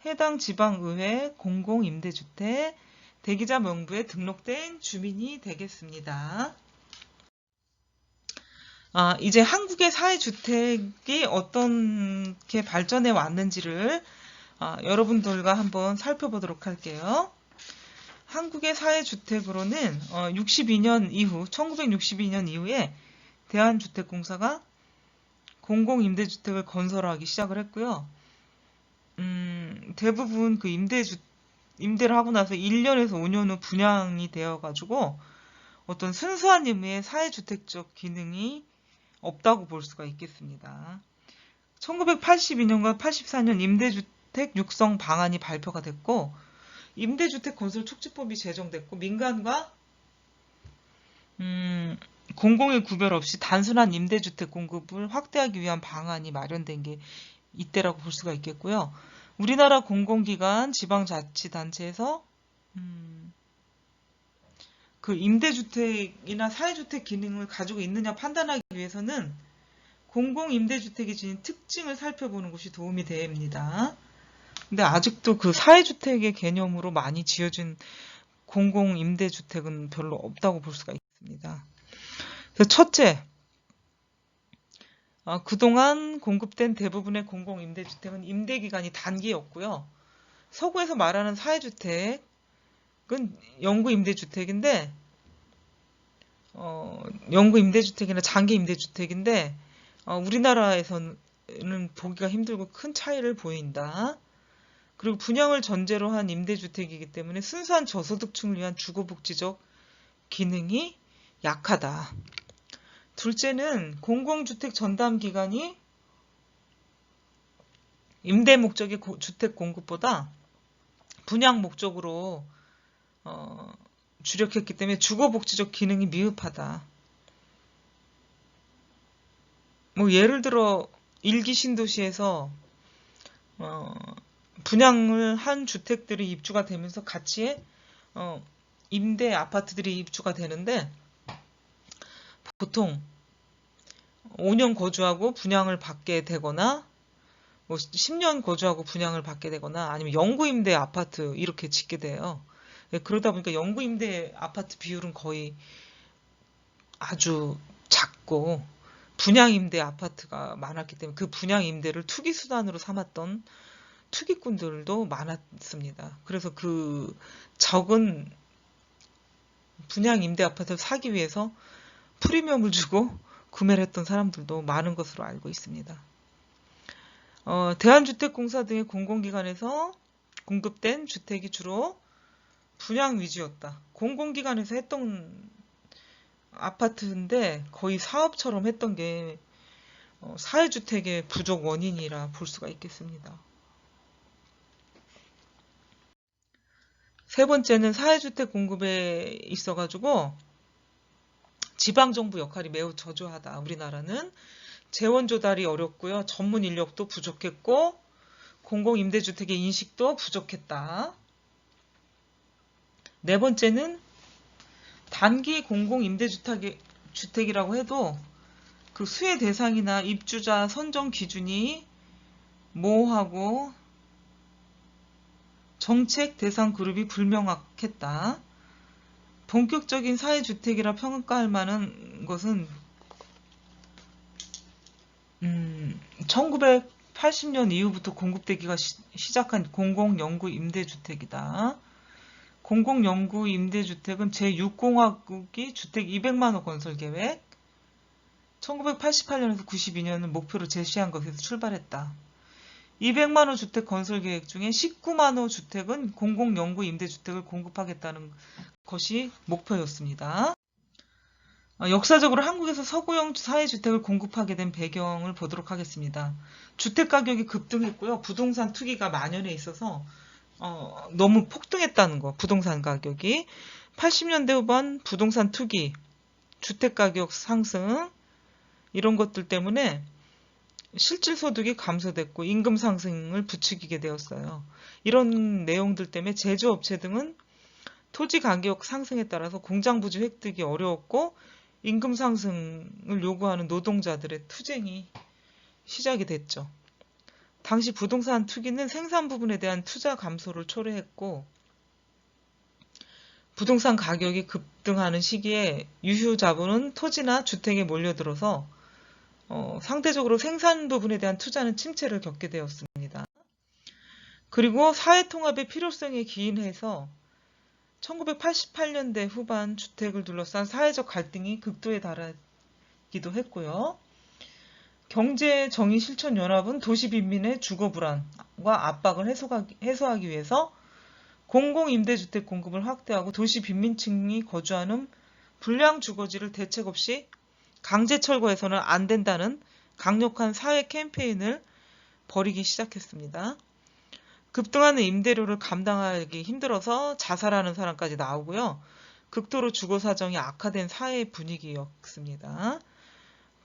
해당 지방의회 공공임대주택 대기자 명부에 등록된 주민이 되겠습니다. 이제 한국의 사회주택이 어떻게 발전해 왔는지를 여러분들과 한번 살펴보도록 할게요. 한국의 사회주택으로는 1962년 이후에 대한주택공사가 공공임대주택을 건설하기 시작을 했고요. 대부분 그 임대를 하고 나서 1년에서 5년 후 분양이 되어가지고 어떤 순수한 의미의 사회주택적 기능이 없다고 볼 수가 있겠습니다. 1982년과 84년 임대주택 육성 방안이 발표가 됐고 임대주택 건설 촉진법이 제정됐고 민간과 공공의 구별 없이 단순한 임대주택 공급을 확대하기 위한 방안이 마련된 게 이때라고 볼 수가 있겠고요. 우리나라 공공기관, 지방자치단체에서 그 임대주택이나 사회주택 기능을 가지고 있느냐 판단하기 위해서는 공공임대주택이 지닌 특징을 살펴보는 것이 도움이 됩니다. 근데 아직도 그 사회주택의 개념으로 많이 지어진 공공임대주택은 별로 없다고 볼 수가 있습니다. 그래서 첫째, 그동안 공급된 대부분의 공공임대주택은 임대기간이 단기였고요. 서구에서 말하는 사회주택은 영구임대주택인데 영구임대주택이나 장기임대주택인데 우리나라에서는 보기가 힘들고 큰 차이를 보인다. 그리고 분양을 전제로 한 임대주택이기 때문에 순수한 저소득층을 위한 주거복지적 기능이 약하다. 둘째는 공공주택 전담기관이 임대 목적의 주택 공급보다 분양 목적으로 주력했기 때문에 주거복지적 기능이 미흡하다. 뭐 예를 들어 일기 신도시에서 분양을 한 주택들이 입주가 되면서 같이 임대 아파트들이 입주가 되는데 보통 5년 거주하고 분양을 받게 되거나 뭐 10년 거주하고 분양을 받게 되거나 아니면 영구임대 아파트 이렇게 짓게 돼요. 그러다 보니까 영구임대 아파트 비율은 거의 아주 작고 분양임대 아파트가 많았기 때문에 그 분양임대를 투기수단으로 삼았던 투기꾼들도 많았습니다. 그래서 그 적은 분양임대 아파트를 사기 위해서 프리미엄을 주고 구매를 했던 사람들도 많은 것으로 알고 있습니다. 대한주택공사 등의 공공기관에서 공급된 주택이 주로 분양 위주였다. 공공기관에서 했던 아파트인데 거의 사업처럼 했던 게 사회주택의 부족 원인이라 볼 수가 있겠습니다. 세 번째는 사회주택 공급에 있어가지고 지방정부 역할이 매우 저조하다. 우리나라는 재원 조달이 어렵고요. 전문 인력도 부족했고 공공임대주택의 인식도 부족했다. 네 번째는 단기 공공임대주택이라고 해도 그 수혜 대상이나 입주자 선정 기준이 모호하고 정책 대상 그룹이 불명확했다. 본격적인 사회주택이라 평가할 만한 것은 1980년 이후부터 공급되기가 시작한 공공영구임대주택이다. 공공영구임대주택은 제6공화국이 주택 200만 호 건설 계획 1988년에서 92년을 목표로 제시한 것에서 출발했다. 200만 호 주택 건설 계획 중에 19만 호 주택은 공공영구임대주택을 공급하겠다는 것이 목표였습니다. 역사적으로 한국에서 서구형 사회주택을 공급하게 된 배경을 보도록 하겠습니다. 주택가격이 급등했고요. 부동산 투기가 만연해 있어서 너무 폭등했다는 거, 부동산 가격이. 80년대 후반 부동산 투기, 주택가격 상승 이런 것들 때문에 실질소득이 감소됐고 임금 상승을 부추기게 되었어요. 이런 내용들 때문에 제조업체 등은 토지 가격 상승에 따라서 공장 부지 획득이 어려웠고 임금 상승을 요구하는 노동자들의 투쟁이 시작이 됐죠. 당시 부동산 투기는 생산 부분에 대한 투자 감소를 초래했고 부동산 가격이 급등하는 시기에 유휴 자본은 토지나 주택에 몰려들어서 상대적으로 생산 부분에 대한 투자는 침체를 겪게 되었습니다. 그리고 사회통합의 필요성에 기인해서 1988년대 후반 주택을 둘러싼 사회적 갈등이 극도에 달하기도 했고요. 경제정의실천연합은 도시빈민의 주거불안과 압박을 해소하기 위해서 공공임대주택 공급을 확대하고 도시 빈민층이 거주하는 불량 주거지를 대책 없이 강제 철거해서는 안 된다는 강력한 사회 캠페인을 벌이기 시작했습니다. 급등하는 임대료를 감당하기 힘들어서 자살하는 사람까지 나오고요. 극도로 주거 사정이 악화된 사회 분위기였습니다.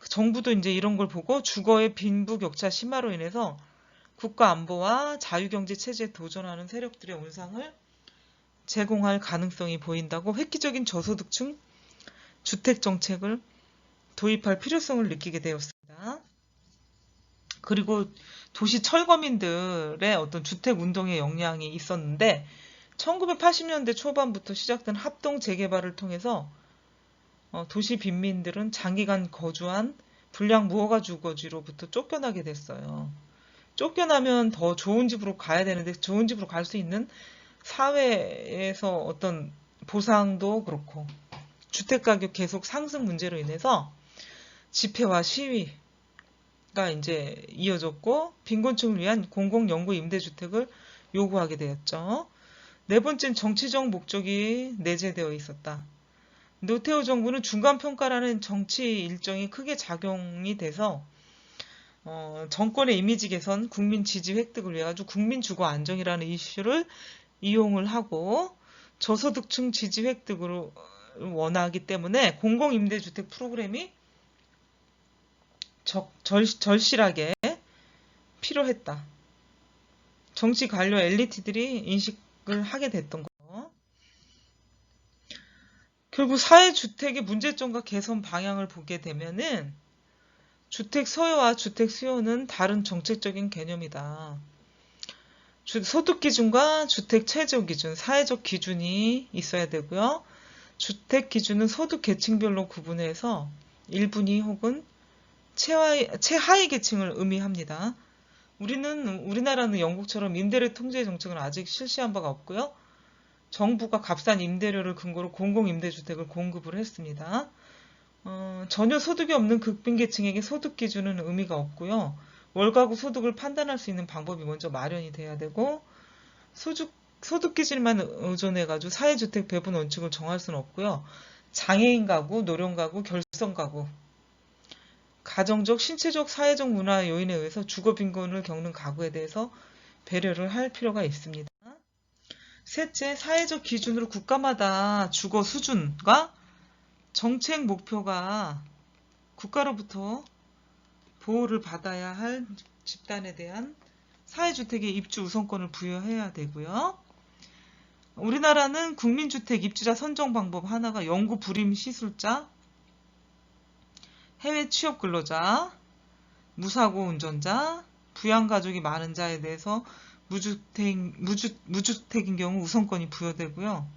정부도 이제 이런 걸 보고 주거의 빈부격차 심화로 인해서 국가 안보와 자유경제 체제에 도전하는 세력들의 온상을 제공할 가능성이 보인다고 획기적인 저소득층 주택 정책을 도입할 필요성을 느끼게 되었습니다. 그리고 도시 철거민들의 어떤 주택 운동의 영향이 있었는데 1980년대 초반부터 시작된 합동 재개발을 통해서 도시 빈민들은 장기간 거주한 불량 무허가 주거지로부터 쫓겨나게 됐어요. 쫓겨나면 더 좋은 집으로 가야 되는데 좋은 집으로 갈 수 있는 사회에서 어떤 보상도 그렇고 주택가격 계속 상승 문제로 인해서 집회와 시위가 이제 이어졌고 빈곤층을 위한 공공연구 임대주택을 요구하게 되었죠. 네 번째는 정치적 목적이 내재되어 있었다. 노태우 정부는 중간평가라는 정치 일정이 크게 작용이 돼서 정권의 이미지 개선, 국민 지지 획득을 위해 가지고 국민 주거 안정이라는 이슈를 이용을 하고 저소득층 지지 획득으로 원하기 때문에 공공임대주택 프로그램이 절실하게 필요했다. 정치 관료 엘리트들이 인식을 하게 됐던 거. 결국 사회주택의 문제점과 개선 방향을 보게 되면은 주택 소유와 주택 수요는 다른 정책적인 개념이다. 소득 기준과 주택 최저 기준, 사회적 기준이 있어야 되고요. 주택 기준은 소득 계층별로 구분해서 1분위 혹은 최하위 계층을 의미합니다. 우리나라는 영국처럼 임대료 통제 정책은 아직 실시한 바가 없고요. 정부가 값싼 임대료를 근거로 공공임대주택을 공급을 했습니다. 전혀 소득이 없는 극빈계층에게 소득 기준은 의미가 없고요. 월가구 소득을 판단할 수 있는 방법이 먼저 마련이 돼야 되고 소득 기준만 의존해가지고 사회주택 배분 원칙을 정할 수는 없고요. 장애인 가구, 노령 가구, 결성 가구, 가정적, 신체적, 사회적 문화 요인에 의해서 주거 빈곤을 겪는 가구에 대해서 배려를 할 필요가 있습니다. 셋째, 사회적 기준으로 국가마다 주거 수준과 정책 목표가 국가로부터 보호를 받아야 할 집단에 대한 사회주택의 입주 우선권을 부여해야 되고요. 우리나라는 국민주택 입주자 선정 방법 하나가 영구 불임 시술자, 해외 취업 근로자, 무사고 운전자, 부양가족이 많은 자에 대해서 무주택인 경우 우선권이 부여되고요.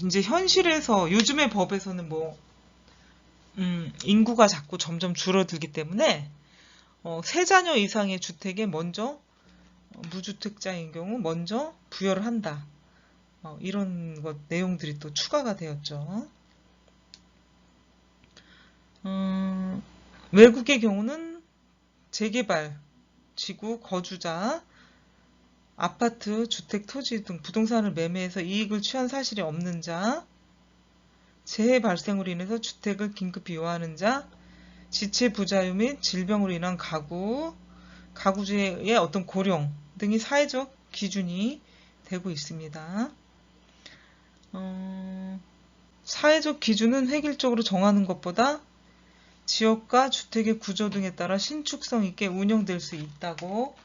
이제 현실에서 요즘의 법에서는 인구가 자꾸 점점 줄어들기 때문에 3자녀 이상의 주택에 먼저 무주택자인 경우 먼저 부여를 한다. 이런 내용들이 또 추가가 되었죠. 외국의 경우는 재개발, 지구, 거주자, 아파트, 주택, 토지 등 부동산을 매매해서 이익을 취한 사실이 없는 자, 재해 발생으로 인해서 주택을 긴급히 요하는 자, 지체 부자유 및 질병으로 인한 가구주의 어떤 고령 등이 사회적 기준이 되고 있습니다. 사회적 기준은 획일적으로 정하는 것보다 지역과 주택의 구조 등에 따라 신축성 있게 운영될 수 있다고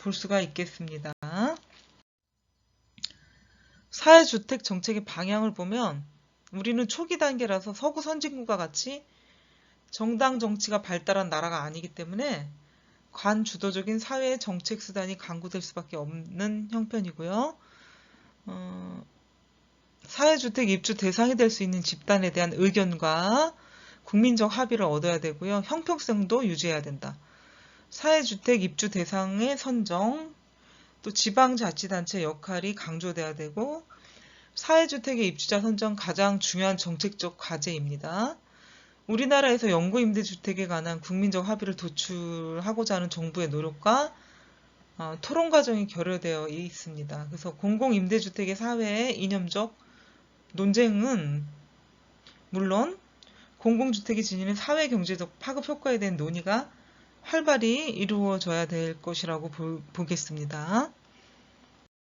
볼 수가 있겠습니다. 사회주택 정책의 방향을 보면 우리는 초기 단계라서 서구 선진국과 같이 정당 정치가 발달한 나라가 아니기 때문에 관주도적인 사회의 정책 수단이 강구될 수밖에 없는 형편이고요. 사회주택 입주 대상이 될 수 있는 집단에 대한 의견과 국민적 합의를 얻어야 되고요. 형평성도 유지해야 된다. 사회주택 입주 대상의 선정, 또 지방자치단체 역할이 강조돼야 되고 사회주택의 입주자 선정 가장 중요한 정책적 과제입니다. 우리나라에서 영구임대주택에 관한 국민적 합의를 도출하고자 하는 정부의 노력과 토론 과정이 결여되어 있습니다. 그래서 공공임대주택의 사회의 이념적 논쟁은 물론 공공주택이 지니는 사회경제적 파급 효과에 대한 논의가 활발히 이루어져야 될 것이라고 보겠습니다.